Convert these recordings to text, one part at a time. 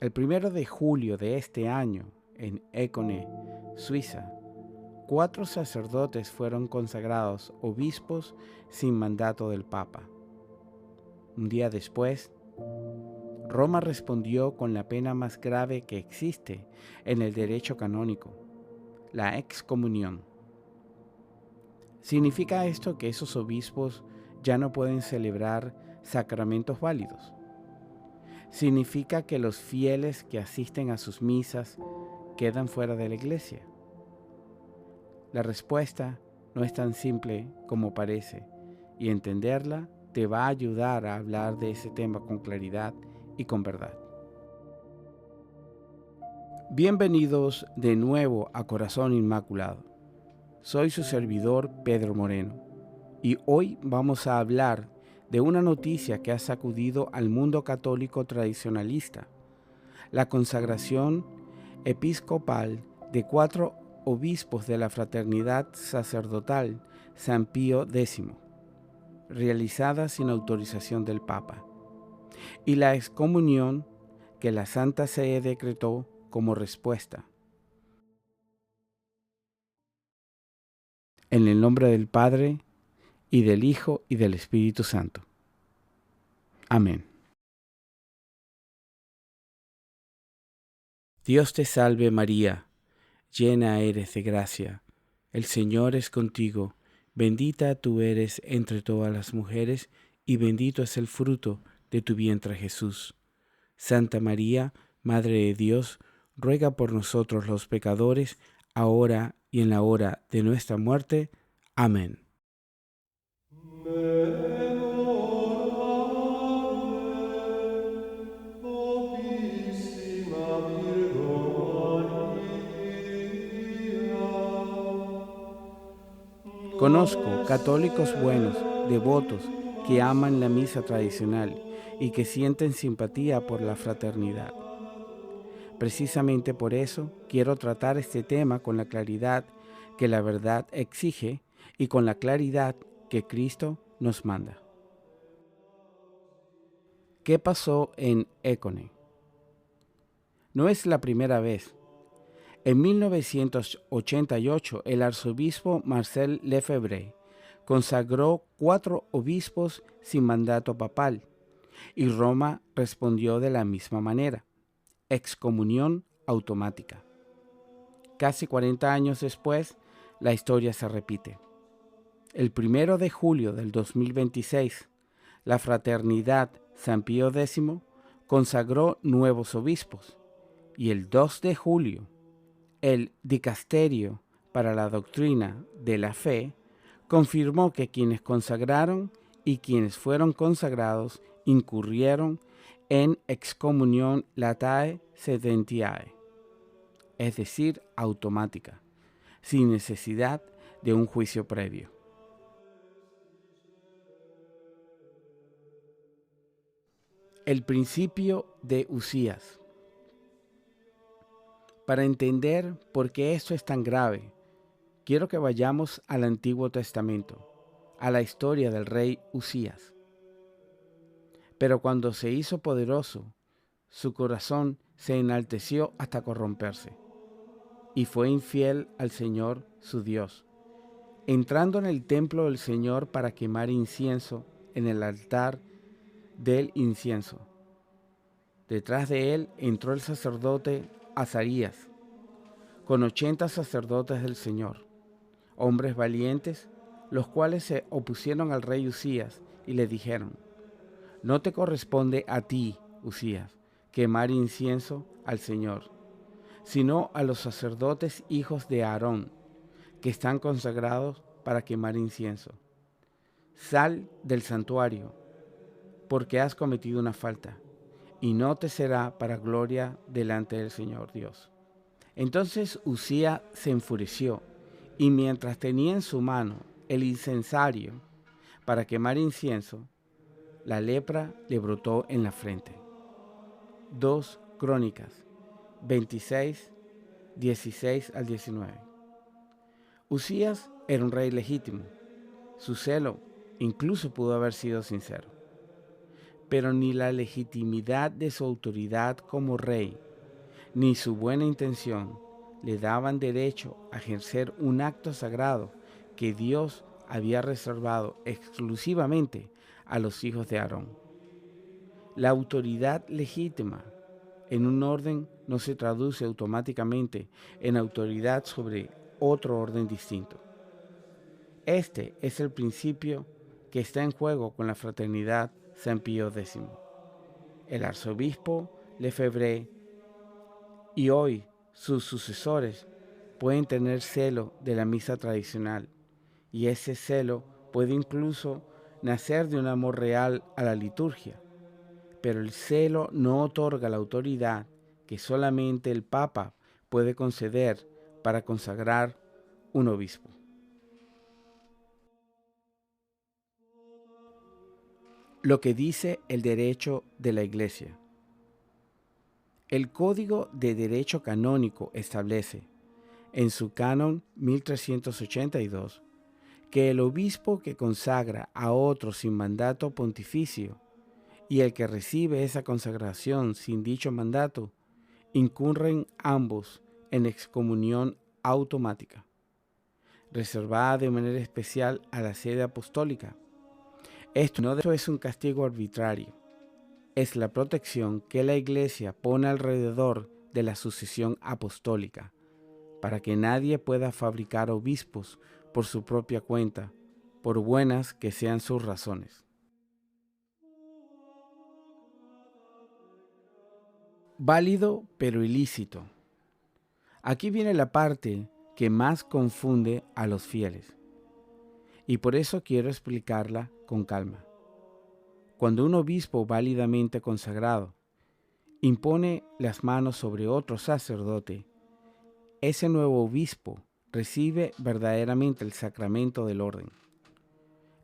El 1 de julio de este año, en Écone, Suiza, 4 sacerdotes fueron consagrados obispos sin mandato del Papa. Un día después, Roma respondió con la pena más grave que existe en el derecho canónico, la excomunión. ¿Significa esto que esos obispos ya no pueden celebrar sacramentos válidos? ¿Significa que los fieles que asisten a sus misas quedan fuera de la iglesia? La respuesta no es tan simple como parece, y entenderla te va a ayudar a hablar de ese tema con claridad y con verdad. Bienvenidos de nuevo a Corazón Inmaculado. Soy su servidor Pedro Moreno, y hoy vamos a hablar de una noticia que ha sacudido al mundo católico tradicionalista: la consagración episcopal de 4 obispos de la Fraternidad Sacerdotal San Pío X, realizada sin autorización del Papa, y la excomunión que la Santa Sede decretó como respuesta. En el nombre del Padre, y del Hijo, y del Espíritu Santo. Amén. Dios te salve María, llena eres de gracia, el Señor es contigo, bendita tú eres entre todas las mujeres, y bendito es el fruto de tu vientre Jesús. Santa María, Madre de Dios, ruega por nosotros los pecadores, ahora y en la hora de nuestra muerte. Amén. Conozco católicos buenos, devotos, que aman la misa tradicional y que sienten simpatía por la fraternidad. Precisamente por eso quiero tratar este tema con la claridad que la verdad exige y con la claridad que Cristo nos manda. ¿Qué pasó en Écone? No es la primera vez. En 1988, el arzobispo Marcel Lefebvre consagró 4 obispos sin mandato papal, y Roma respondió de la misma manera: excomunión automática. Casi 40 años después, la historia se repite. El 1 de julio del 2026, la Fraternidad San Pío X consagró nuevos obispos, y el 2 de julio, el Dicasterio para la Doctrina de la Fe confirmó que quienes consagraron y quienes fueron consagrados incurrieron en excomunión latae sedentiae, es decir, automática, sin necesidad de un juicio previo. El principio de Usías. Para entender por qué esto es tan grave, quiero que vayamos al Antiguo Testamento, a la historia del rey Usías. Pero cuando se hizo poderoso, su corazón se enalteció hasta corromperse, y fue infiel al Señor su Dios, entrando en el templo del Señor para quemar incienso en el altar del incienso. Detrás de él entró el sacerdote Azarías, con 80 sacerdotes del Señor, hombres valientes, los cuales se opusieron al rey Usías y le dijeron: no te corresponde a ti, Usías, quemar incienso al Señor, sino a los sacerdotes hijos de Aarón, que están consagrados para quemar incienso. Sal del santuario, porque has cometido una falta, y no te será para gloria delante del Señor Dios. Entonces Usías se enfureció, y mientras tenía en su mano el incensario para quemar incienso, la lepra le brotó en la frente. 2 Crónicas 26, 16 al 19. Usías era un rey legítimo. Su celo incluso pudo haber sido sincero. pero ni la legitimidad de su autoridad como rey, ni su buena intención le daban derecho a ejercer un acto sagrado que Dios había reservado exclusivamente a los hijos de Aarón. La autoridad legítima en un orden no se traduce automáticamente en autoridad sobre otro orden distinto. Este es el principio que está en juego con la fraternidad San Pío X. El arzobispo Lefebvre y hoy sus sucesores pueden tener celo de la misa tradicional, y ese celo puede incluso nacer de un amor real a la liturgia, pero el celo no otorga la autoridad que solamente el Papa puede conceder para consagrar un obispo. Lo que dice el derecho de la Iglesia. El Código de Derecho Canónico establece, en su canon 1382, que el obispo que consagra a otro sin mandato pontificio y el que recibe esa consagración sin dicho mandato, incurren ambos en excomunión automática, reservada de manera especial a la sede apostólica. Esto no es un castigo arbitrario, es la protección que la Iglesia pone alrededor de la sucesión apostólica, para que nadie pueda fabricar obispos por su propia cuenta, por buenas que sean sus razones. Válido pero ilícito. Aquí viene la parte que más confunde a los fieles, y por eso quiero explicarla con calma. Cuando un obispo válidamente consagrado impone las manos sobre otro sacerdote, ese nuevo obispo recibe verdaderamente el sacramento del orden.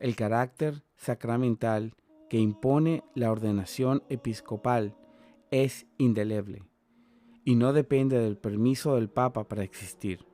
El carácter sacramental que impone la ordenación episcopal es indeleble y no depende del permiso del Papa para existir.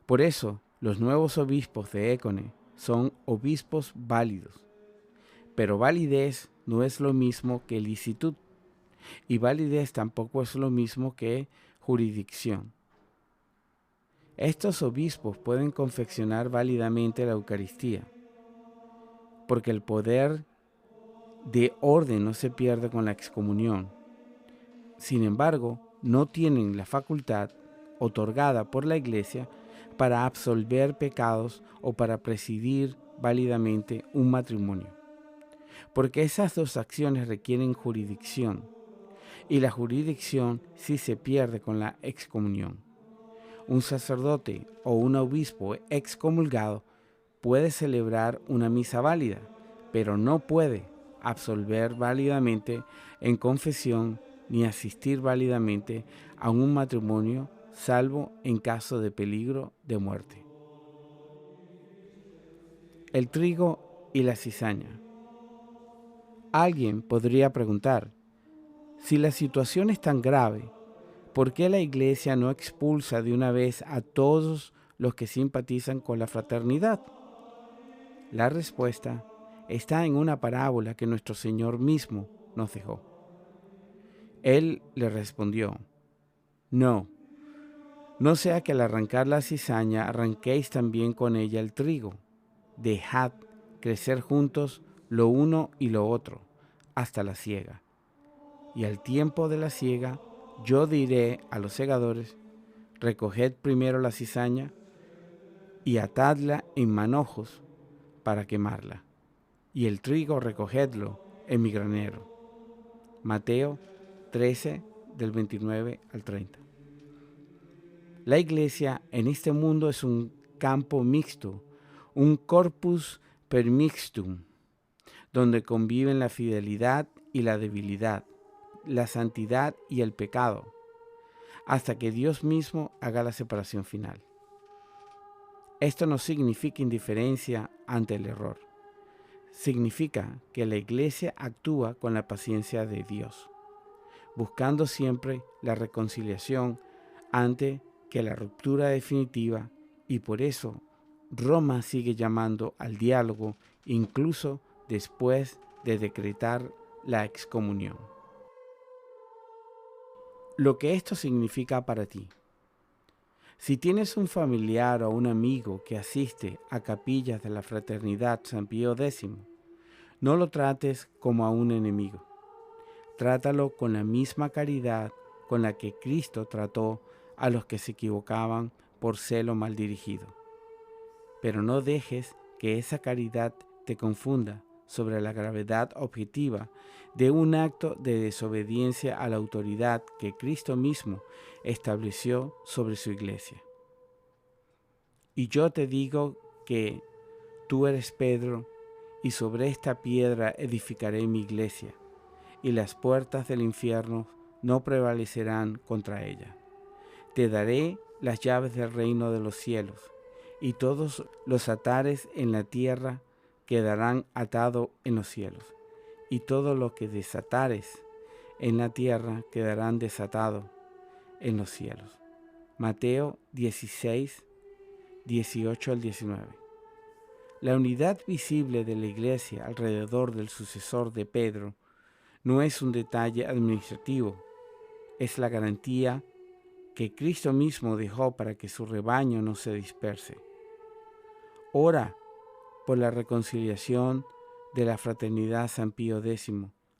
Por eso, los nuevos obispos de Écone son obispos válidos. Pero validez no es lo mismo que licitud, y validez tampoco es lo mismo que jurisdicción. Estos obispos pueden confeccionar válidamente la Eucaristía, porque el poder de orden no se pierde con la excomunión. Sin embargo, no tienen la facultad otorgada por la Iglesia para absolver pecados o para presidir válidamente un matrimonio, porque esas dos acciones requieren jurisdicción, y la jurisdicción sí se pierde con la excomunión. Un sacerdote o un obispo excomulgado puede celebrar una misa válida, pero no puede absolver válidamente en confesión ni asistir válidamente a un matrimonio, salvo en caso de peligro de muerte. El trigo y la cizaña. Alguien podría preguntar, si la situación es tan grave, ¿por qué la Iglesia no expulsa de una vez a todos los que simpatizan con la fraternidad? La respuesta está en una parábola que nuestro Señor mismo nos dejó. Él le respondió, no sea que al arrancar la cizaña arranquéis también con ella el trigo. Dejad crecer juntos lo uno y lo otro, hasta la siega. Y al tiempo de la siega, yo diré a los segadores, recoged primero la cizaña y atadla en manojos para quemarla, y el trigo recogedlo en mi granero. Mateo 13, del 29 al 30. La Iglesia en este mundo es un campo mixto, un corpus permixtum, donde conviven la fidelidad y la debilidad, la santidad y el pecado, hasta que Dios mismo haga la separación final. Esto no significa indiferencia ante el error. Significa que la Iglesia actúa con la paciencia de Dios, buscando siempre la reconciliación ante que la ruptura definitiva, y por eso Roma sigue llamando al diálogo incluso después de decretar la excomunión. Lo que esto significa para ti. Si tienes un familiar o un amigo que asiste a capillas de la Fraternidad San Pío X, no lo trates como a un enemigo. Trátalo con la misma caridad con la que Cristo trató a los que se equivocaban por celo mal dirigido. Pero no dejes que esa caridad te confunda sobre la gravedad objetiva de un acto de desobediencia a la autoridad que Cristo mismo estableció sobre su iglesia. Y yo te digo que tú eres Pedro, y sobre esta piedra edificaré mi iglesia, y las puertas del infierno no prevalecerán contra ella. Te daré las llaves del reino de los cielos, y todos los atares en la tierra quedarán atados en los cielos, y todo lo que desatares en la tierra quedarán desatado en los cielos. Mateo 16, 18 al 19. La unidad visible de la iglesia alrededor del sucesor de Pedro no es un detalle administrativo, es la garantía que Cristo mismo dejó para que su rebaño no se disperse. Ora por la reconciliación de la Fraternidad San Pío X,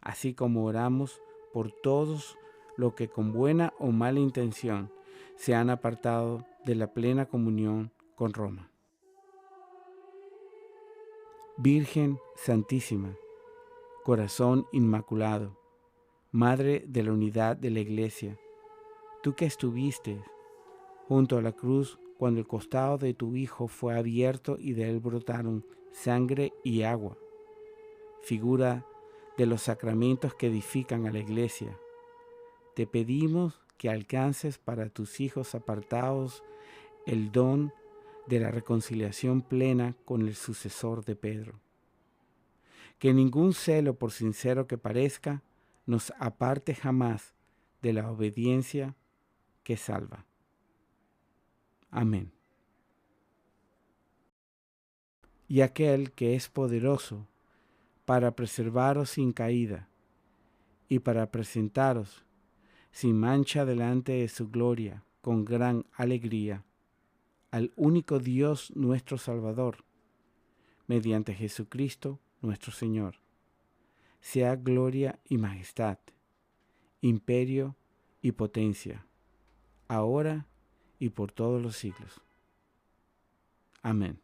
así como oramos por todos los que con buena o mala intención se han apartado de la plena comunión con Roma. Virgen Santísima, Corazón Inmaculado, Madre de la unidad de la Iglesia, tú que estuviste junto a la cruz cuando el costado de tu Hijo fue abierto y de él brotaron sangre y agua, figura de los sacramentos que edifican a la Iglesia, te pedimos que alcances para tus hijos apartados el don de la reconciliación plena con el sucesor de Pedro. Que ningún celo, por sincero que parezca, nos aparte jamás de la obediencia que salva. Amén. Y aquel que es poderoso para preservaros sin caída y para presentaros sin mancha delante de su gloria con gran alegría, al único Dios nuestro Salvador, mediante Jesucristo nuestro Señor, sea gloria y majestad, imperio y potencia, ahora y por todos los siglos. Amén.